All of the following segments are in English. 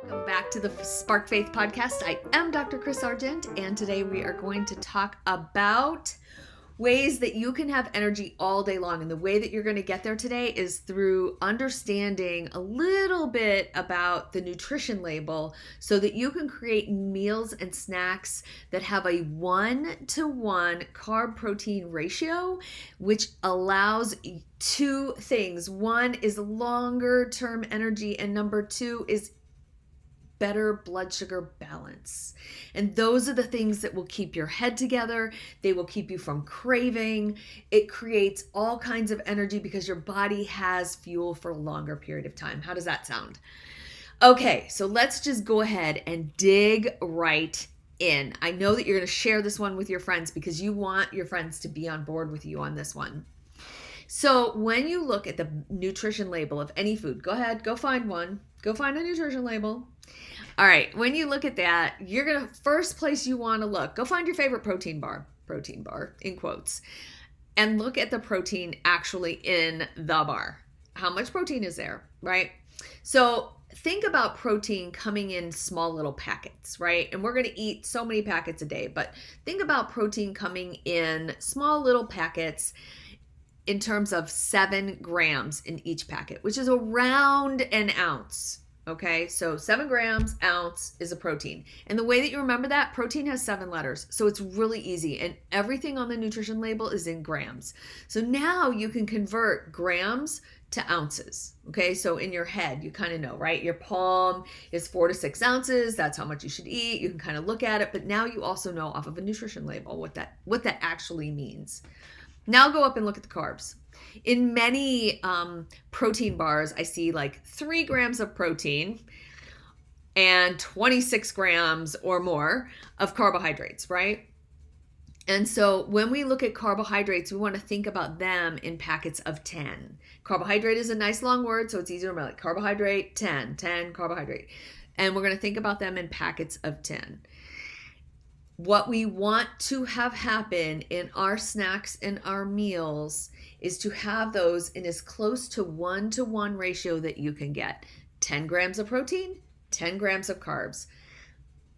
Welcome back to the Spark Faith podcast. I am Dr. Chris Sargent, and today we are going to talk about ways that you can have energy all day long. And the way that you're going to get there today is through understanding a little bit about the nutrition label so that you can create meals and snacks that have a 1-to-1 carb protein ratio, which allows two things. One is longer term energy, and number two is better blood sugar balance. And those are the things that will keep your head together. They will keep you from craving. It creates all kinds of energy because your body has fuel for a longer period of time. How does that sound? Okay, so let's just go ahead and dig right in. I know that you're going to share this one with your friends because you want your friends to be on board with you on this one. So when you look at the nutrition label of any food, go ahead, go find one. Go find a nutrition label. All right, when you look at that, you're going to, first place you want to look, go find your favorite protein bar in quotes, and look at the protein actually in the bar. How much protein is there, right? So think about protein coming in small little packets, right? And we're going to eat so many packets a day, but think about protein coming in small little packets in terms of 7 grams in each packet, which is around an ounce. Okay, so 7 grams, ounce is a protein. And the way that you remember that, protein has 7 letters. So it's really easy. And everything on the nutrition label is in grams. So now you can convert grams to ounces. Okay, so in your head, you kind of know, right? Your palm is 4 to 6 ounces. That's how much you should eat. You can kind of look at it. But now you also know off of a nutrition label what that actually means. Now go up and look at the carbs. In many protein bars, I see like 3 grams of protein and 26 grams or more of carbohydrates, right? And so when we look at carbohydrates, we want to think about them in packets of 10. Carbohydrate is a nice long word, so it's easier to remember. Like carbohydrate, 10 carbohydrate. And we're going to think about them in packets of 10. What we want to have happen in our snacks and our meals is to have those in as close to 1-to-1 ratio that you can get. 10 grams of protein, 10 grams of carbs,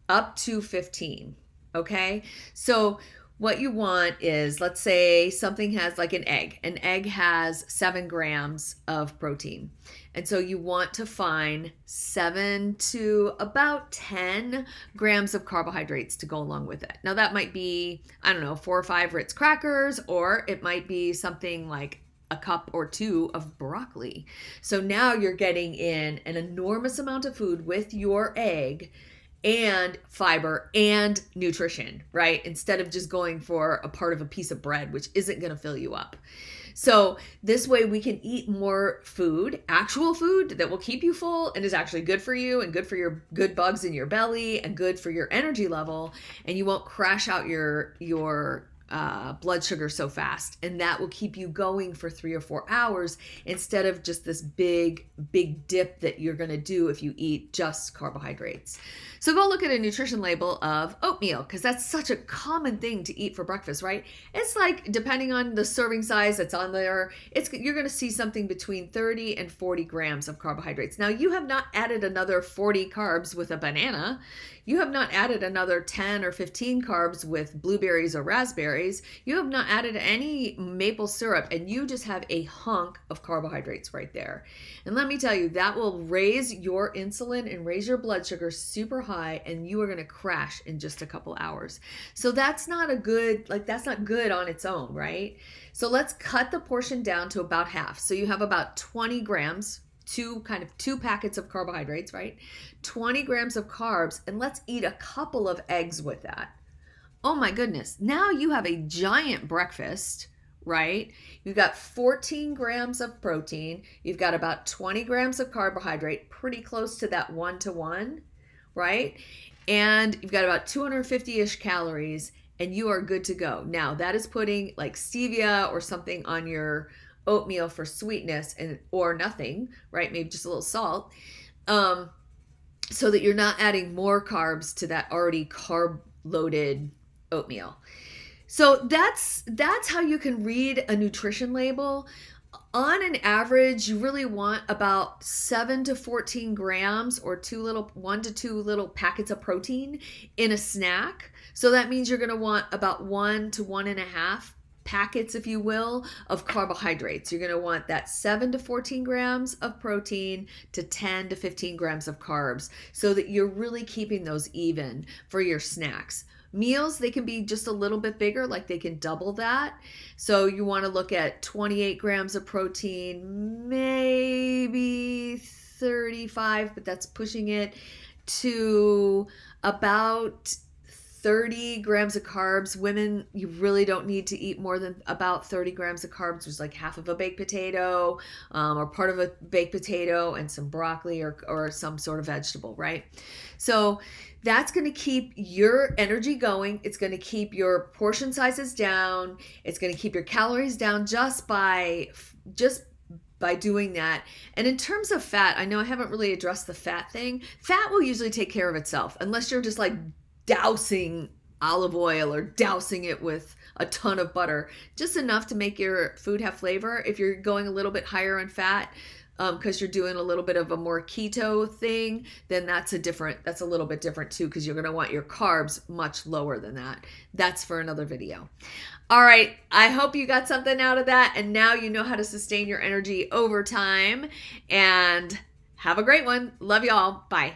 up to 15, okay? So what you want is, let's say something has like an egg. An egg has 7 grams of protein. And so you want to find 7 to about 10 grams of carbohydrates to go along with it. Now that might be, 4 or 5 Ritz crackers, or it might be something like a cup or 2 of broccoli. So now you're getting in an enormous amount of food with your egg and fiber and nutrition, right? Instead of just going for a part of a piece of bread, which isn't going to fill you up. So this way we can eat more food, actual food that will keep you full and is actually good for you and good for your good bugs in your belly and good for your energy level. And you won't crash out your blood sugar so fast, and that will keep you going for 3 or 4 hours instead of just this big dip that you're going to do if you eat just carbohydrates. So go look at a nutrition label of oatmeal, because that's such a common thing to eat for breakfast, right? It's like, depending on the serving size that's on there, you're going to see something between 30 and 40 grams of carbohydrates. Now, you have not added another 40 carbs with a banana. You have not added another 10 or 15 carbs with blueberries or raspberries. You have not added any maple syrup, and you just have a hunk of carbohydrates right there. And let me tell you, that will raise your insulin and raise your blood sugar super high, and you are going to crash in just a couple hours. So that's not that's not good on its own, right? So let's cut the portion down to about half. So you have about 20 grams, 2 packets of carbohydrates, right? 20 grams of carbs, and let's eat a couple of eggs with that. Oh my goodness. Now you have a giant breakfast, right? You've got 14 grams of protein. You've got about 20 grams of carbohydrate, pretty close to that 1-to-1, right? And you've got about 250-ish calories, and you are good to go. Now, that is putting like stevia or something on your oatmeal for sweetness or nothing, right? Maybe just a little salt, so that you're not adding more carbs to that already carb-loaded oatmeal. So that's how you can read a nutrition label. On an average, you really want about 7 to 14 grams or 1 to 2 little packets of protein in a snack. So that means you're going to want about 1 to 1.5 packets, if you will, of carbohydrates. You're going to want that 7 to 14 grams of protein to 10 to 15 grams of carbs so that you're really keeping those even for your snacks. Meals, they can be just a little bit bigger, like they can double that. So you want to look at 28 grams of protein, maybe 35, but that's pushing it, to about 30 grams of carbs. Women, you really don't need to eat more than about 30 grams of carbs. There's like half of a baked potato or part of a baked potato and some broccoli or some sort of vegetable, right? So that's going to keep your energy going. It's going to keep your portion sizes down. It's going to keep your calories down just by doing that. And in terms of fat, I know I haven't really addressed the fat thing. Fat will usually take care of itself unless you're just like dousing olive oil or dousing it with a ton of butter, just enough to make your food have flavor. If you're going a little bit higher in fat, because you're doing a little bit of a more keto thing, then that's a little bit different too, because you're going to want your carbs much lower than that. That's for another video. All right, I hope you got something out of that, and now you know how to sustain your energy over time. And have a great one. Love y'all. Bye.